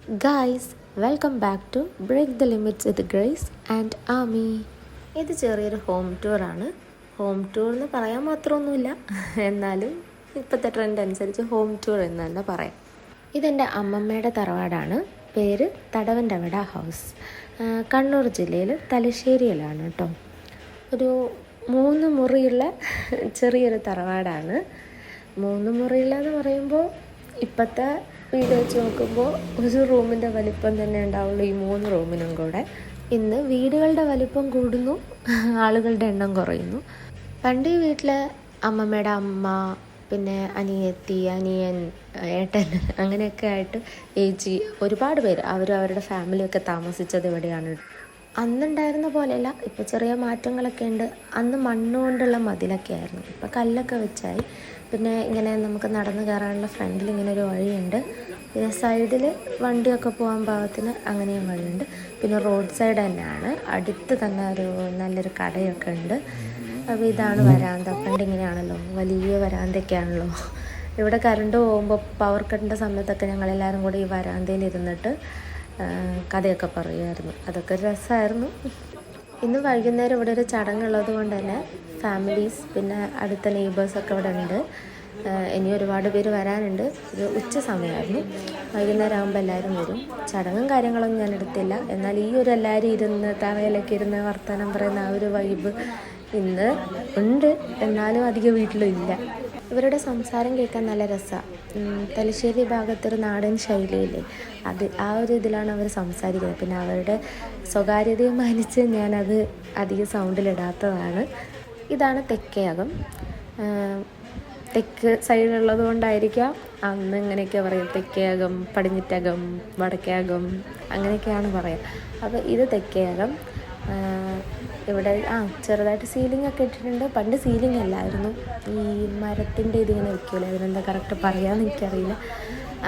Guys, welcome back to Break the Limits with Grace and Amy. ഇത് ചെറിയൊരു home ടൂറാണ്. Home tour എന്ന് പറയാൻ മാത്രമൊന്നുമില്ല, എന്നാലും ഇപ്പോഴത്തെ ട്രെൻഡ് അനുസരിച്ച് ഹോം ടൂർ എന്ന് തന്നെ പറയാം. ഇതെൻ്റെ അമ്മമ്മയുടെ തറവാടാണ്. പേര് തടവൻ്റെവട ഹൗസ്. കണ്ണൂർ ജില്ലയിൽ തലശ്ശേരിയിലാണ് കേട്ടോ. ഒരു 3 മുറിയുള്ള ചെറിയൊരു തറവാടാണ്. 3 മുറിയുള്ളതെന്ന് പറയുമ്പോൾ ഇപ്പോഴത്തെ വീട് വെച്ച് നോക്കുമ്പോൾ ഒരു റൂമിൻ്റെ വലിപ്പം തന്നെ ഉണ്ടാവുള്ളൂ ഈ 3 റൂമിനും കൂടെ. ഇന്ന് വീടുകളുടെ വലിപ്പം കൂടുന്നു, ആളുകളുടെ എണ്ണം കുറയുന്നു. പണ്ട് ഈ വീട്ടിൽ അമ്മമ്മയുടെ അമ്മ, പിന്നെ അനിയത്തി, അനിയൻ, ഏട്ടൻ, അങ്ങനെയൊക്കെ ആയിട്ട് ഏച്ചി, ഒരുപാട് പേര് അവരുടെ ഫാമിലിയൊക്കെ താമസിച്ചത് ഇവിടെയാണ്. അന്നുണ്ടായിരുന്ന പോലെയല്ല, ഇപ്പോൾ ചെറിയ മാറ്റങ്ങളൊക്കെ ഉണ്ട്. അന്ന് മണ്ണുകൊണ്ടുള്ള മതിലൊക്കെ ആയിരുന്നു, ഇപ്പം കല്ലൊക്കെ വെച്ചായി. പിന്നെ ഇങ്ങനെ നമുക്ക് നടന്ന് കയറാനുള്ള ഫ്രണ്ടിൽ ഇങ്ങനെ ഒരു വഴിയുണ്ട്. പിന്നെ സൈഡിൽ വണ്ടിയൊക്കെ പോകാൻ പാകത്തിന് അങ്ങനെയും വഴിയുണ്ട്. പിന്നെ റോഡ് സൈഡ് തന്നെയാണ്, അടുത്ത് തന്നെ ഒരു നല്ലൊരു കടയൊക്കെ ഉണ്ട്. അപ്പോൾ ഇതാണ് വരാന്ത. പണ്ട് ഇങ്ങനെയാണല്ലോ, വലിയ വരാന്തയൊക്കെയാണല്ലോ. ഇവിടെ കറണ്ട് പോകുമ്പോൾ പവർ കട്ടിൻ്റെ സമയത്തൊക്കെ ഞങ്ങളെല്ലാവരും കൂടി ഈ വരാന്തയിൽ ഇരുന്നിട്ട് കഥയൊക്കെ പറയുമായിരുന്നു. അതൊക്കെ രസമായിരുന്നു. ഇന്ന് വൈകുന്നേരം ഇവിടെ ഒരു ചടങ്ങുള്ളത് കൊണ്ട് തന്നെ ഫാമിലീസ്, പിന്നെ അടുത്ത നെയ്ബേഴ്സൊക്കെ ഇവിടെ ഉണ്ട്. ഇനി ഒരുപാട് പേര് വരാനുണ്ട്. ഇത് ഉച്ച സമയമായിരുന്നു. വൈകുന്നേരം ആകുമ്പോൾ എല്ലാവരും വരും. ചടങ്ങും കാര്യങ്ങളൊന്നും ഞാൻ എടുത്തില്ല, എന്നാൽ ഈ ഒരു എല്ലാവരും ഇരുന്ന് തറയിലൊക്കെ ഇരുന്ന് വർത്തമാനം പറയുന്ന ആ ഒരു വൈബ് ഇന്ന് ഉണ്ട്, എന്നാലും അധികം വീട്ടിലും ഇല്ല. ഇവരുടെ സംസാരം കേൾക്കാൻ നല്ല രസമാണ്. തലശ്ശേരി ഭാഗത്തൊരു നാടൻ ശൈലിയില്ലേ, ആ ഒരു ഇതിലാണ് അവർ സംസാരിക്കുന്നത്. പിന്നെ അവരുടെ സ്വകാര്യതയെ മാനിച്ച് ഞാനത് അധികം സൗണ്ടിലിടാത്തതാണ്. ഇതാണ് തെക്കേയകം. തെക്ക് സൈഡിലുള്ളത് കൊണ്ടായിരിക്കാം അന്ന് ഇങ്ങനെയൊക്കെ പറയും. തെക്കേയകം, പടിഞ്ഞിറ്റകം, വടക്കേയകം, അങ്ങനെയൊക്കെയാണ് പറയുക. അപ്പോൾ ഇത് തെക്കേയകം. ഇവിടെ ചെറുതായിട്ട് സീലിംഗ് ഒക്കെ ഇട്ടിട്ടുണ്ട്. പണ്ട് സീലിംഗ് അല്ലായിരുന്നു, ഈ മരത്തിൻ്റെ ഇതിങ്ങനെ വെക്കുമല്ലോ, അതിനെന്താ കറക്റ്റ് പറയാമെന്ന് എനിക്കറിയില്ല,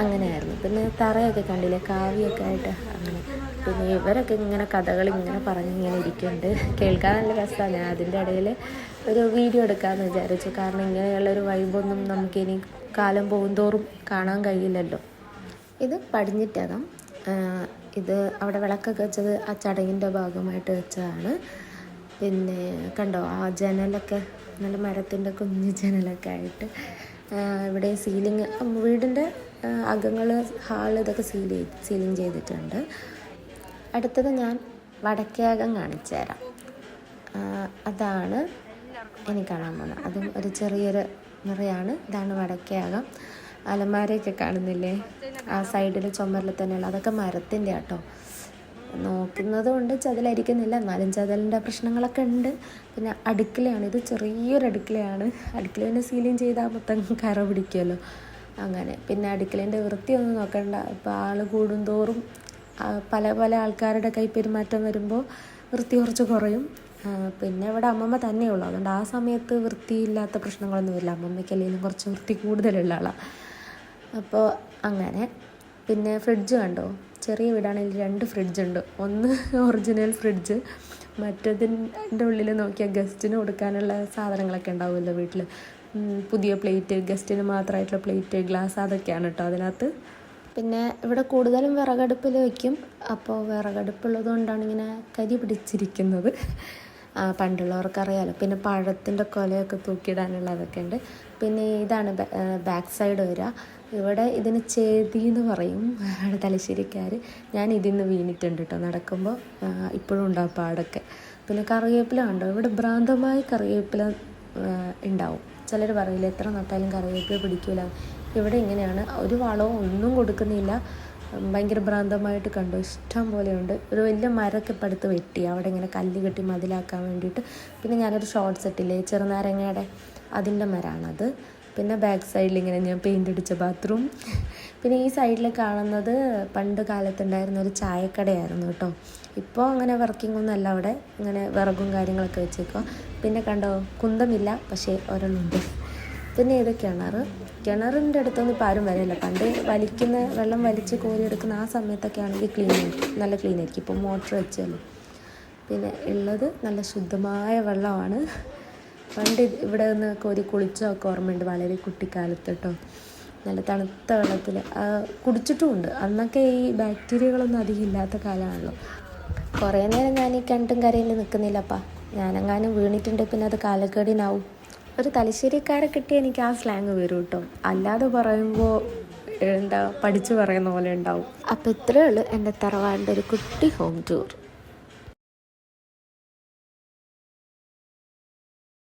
അങ്ങനെയായിരുന്നു. പിന്നെ തറയൊക്കെ കണ്ടില്ലേ, കാവ്യമൊക്കെ ആയിട്ട് അങ്ങനെ. പിന്നെ ഇവരൊക്കെ ഇങ്ങനെ കഥകൾ ഇങ്ങനെ പറഞ്ഞിങ്ങനെ ഇരിക്കുന്നുണ്ട്, കേൾക്കാൻ നല്ല രസമാണ്. ഞാൻ അതിൻ്റെ ഇടയിൽ ഒരു വീഡിയോ എടുക്കാമെന്ന് വിചാരിച്ചു, കാരണം ഇങ്ങനെയുള്ളൊരു വൈബൊന്നും നമുക്കിനി കാലം പോകുന്തോറും കാണാൻ കഴിയില്ലല്ലോ. ഇത് പടിഞ്ഞിറ്റകം. ഇത് അവിടെ വിളക്കൊക്കെ വെച്ചത് ആ ചടങ്ങിൻ്റെ ഭാഗമായിട്ട് വെച്ചതാണ്. പിന്നെ കണ്ടോ, ആ ജനലൊക്കെ നല്ല മരത്തിൻ്റെ കുഞ്ഞു ജനലൊക്കെ ആയിട്ട്. ഇവിടെ സീലിംഗ്, വീടിൻ്റെ അകങ്ങൾ, ഹാള്, ഇതൊക്കെ സീലിംഗ് ചെയ്തിട്ടുണ്ട്. അടുത്തത് ഞാൻ വടക്കേയകം കാണിച്ചു തരാം. അതാണ് എനിക്ക് കാണാൻ പോകുന്നത്. അതും ഒരു ചെറിയൊരു മുറിയാണ്. ഇതാണ് വടക്കേയകം. അലമാരയൊക്കെ കാണുന്നില്ലേ, ആ സൈഡിൽ ചുമരിൽ തന്നെയുള്ള, അതൊക്കെ മരത്തിൻ്റെ കേട്ടോ. നോക്കുന്നത് കൊണ്ട് ചതലരിക്കുന്നില്ല, എന്നാലും ചതലിൻ്റെ പ്രശ്നങ്ങളൊക്കെ ഉണ്ട്. പിന്നെ അടുക്കളയാണ്, ഇത് ചെറിയൊരു അടുക്കളയാണ്. അടുക്കള തന്നെ സീലിംഗ് ചെയ്താൽ മൊത്തം കറ പിടിക്കുമല്ലോ, അങ്ങനെ. പിന്നെ അടുക്കളേൻ്റെ വൃത്തിയൊന്നും നോക്കണ്ട, ഇപ്പോൾ ആൾ കൂടുന്തോറും പല പല ആൾക്കാരുടെ കൈപ്പെരുമാറ്റം വരുമ്പോൾ വൃത്തി കുറച്ച് കുറയും. പിന്നെ ഇവിടെ അമ്മമ്മ തന്നെയുള്ളൂ, അതുകൊണ്ട് ആ സമയത്ത് വൃത്തിയില്ലാത്ത പ്രശ്നങ്ങളൊന്നുമില്ല. അമ്മമ്മയ്ക്കല്ലെങ്കിലും കുറച്ച് വൃത്തി കൂടുതലുള്ള ആളാണ്. അപ്പോൾ അങ്ങനെ. പിന്നെ ഫ്രിഡ്ജ് കണ്ടോ, ചെറിയ വീടാണെങ്കിൽ 2 ഫ്രിഡ്ജുണ്ട്. ഒന്ന് ഒറിജിനൽ ഫ്രിഡ്ജ്, മറ്റതിൻ്റെ ഉള്ളിൽ നോക്കിയാൽ ഗസ്റ്റിന് കൊടുക്കാനുള്ള സാധനങ്ങളൊക്കെ ഉണ്ടാവുമല്ലോ വീട്ടിൽ. പുതിയ പ്ലേറ്റ്, ഗസ്റ്റിന് മാത്രമായിട്ടുള്ള പ്ലേറ്റ്, ഗ്ലാസ്, അതൊക്കെയാണ് കേട്ടോ അതിനകത്ത്. പിന്നെ ഇവിടെ കൂടുതലും വിറകടുപ്പിൽ വയ്ക്കും. അപ്പോൾ വിറകടുപ്പുള്ളത് കൊണ്ടാണ് ഇങ്ങനെ കരി പിടിച്ചിരിക്കുന്നത്. പണ്ടുള്ളവർക്കറിയാമല്ലോ. പിന്നെ പഴത്തിൻ്റെ കൊലയൊക്കെ തൂക്കിയിടാനുള്ള അതൊക്കെ ഉണ്ട്. പിന്നെ ഇതാണ് ബാക്ക് സൈഡ് വരിക. ഇവിടെ ഇതിന് ചേതി എന്ന് പറയും അവിടെ തലശ്ശേരിക്കാർ. ഞാൻ ഇതിൽ നിന്ന് വീണിട്ടുണ്ട് കേട്ടോ നടക്കുമ്പോൾ, ഇപ്പോഴും ഉണ്ടാവും പാടൊക്കെ. പിന്നെ കറിവേപ്പില കണ്ടോ, ഇവിടെ ഭ്രാന്തമായി കറിവേപ്പില ഉണ്ടാവും. ചിലർ പറയില്ല എത്ര നട്ടാലും കറിവേപ്പില പിടിക്കില്ല. ഇവിടെ ഇങ്ങനെയാണ്, ഒരു വളവും ഒന്നും കൊടുക്കുന്നില്ല. ഭയങ്കര ഭ്രാന്തമായിട്ട് കണ്ടോ, ഇഷ്ടം പോലെയുണ്ട്. ഒരു വലിയ മരമൊക്കെ ഇപ്പം അടുത്ത് വെട്ടി, അവിടെ ഇങ്ങനെ കല്ല് കെട്ടി മതിലാക്കാൻ വേണ്ടിയിട്ട്. പിന്നെ ഞാനൊരു ഷോർട്ട് സെറ്റില്ലേ, ചെറുനാരങ്ങയുടെ, അതിൻ്റെ മരമാണത്. പിന്നെ ബാക്ക് സൈഡിൽ ഇങ്ങനെ ഞാൻ പെയിൻ്റ് അടിച്ച ബാത്റൂം. പിന്നെ ഈ സൈഡിൽ കാണുന്നത് പണ്ട് കാലത്തുണ്ടായിരുന്ന ഒരു ചായക്കടയായിരുന്നു കേട്ടോ. ഇപ്പോൾ അങ്ങനെ വർക്കിംഗ് ഒന്നും അല്ല അവിടെ, ഇങ്ങനെ വിറകും കാര്യങ്ങളൊക്കെ വെച്ചേക്കുക. പിന്നെ കണ്ടോ, കുന്തമില്ല, പക്ഷേ ഒരെണ്ണമുണ്ട്. പിന്നെ ഇത് കിണറിൻ്റെ അടുത്തൊന്നും ഇപ്പോൾ ആരും വരില്ല. പണ്ട് വെള്ളം വലിച്ച് കോരിയെടുക്കുന്ന ആ സമയത്തൊക്കെ ആണെങ്കിൽ നല്ല ക്ലീൻ ആയിരിക്കും. ഇപ്പോൾ മോട്ടർ വെച്ചല്ലോ. പിന്നെ ഉള്ളത് നല്ല ശുദ്ധമായ വെള്ളമാണ്. പണ്ട് ഇവിടെ നിന്ന് കോരി കുളിച്ചൊക്കെ ഓർമ്മയുണ്ട്, വളരെ കുട്ടിക്കാലത്ത് കേട്ടോ. നല്ല തണുത്ത വെള്ളത്തിൽ കുടിച്ചിട്ടുമുണ്ട്. അന്നൊക്കെ ഈ ബാക്ടീരിയകളൊന്നും അധികം ഇല്ലാത്ത കാലമാണല്ലോ. കുറേ നേരം ഞാൻ ഈ കിണറ്റും കരയിൽ നിൽക്കുന്നില്ലപ്പാ. ഞാനെങ്ങാനും വീണിട്ടുണ്ടെങ്കിൽ പിന്നെ അത് കാലക്കേടിനാവും. ഒരു തലശ്ശേരിക്കാരെ കിട്ടി എനിക്ക് ആ സ്ലാങ് വരും കേട്ടോ. അല്ലാതെ പറയുമ്പോൾ എന്താ പഠിച്ചു പറയുന്ന പോലെ ഉണ്ടാവും. അപ്പോൾ ഇത്രയേ ഉള്ളൂ എൻ്റെ തറവാടിൻ്റെ ഒരു കുട്ടി ഹോം ടൂർ.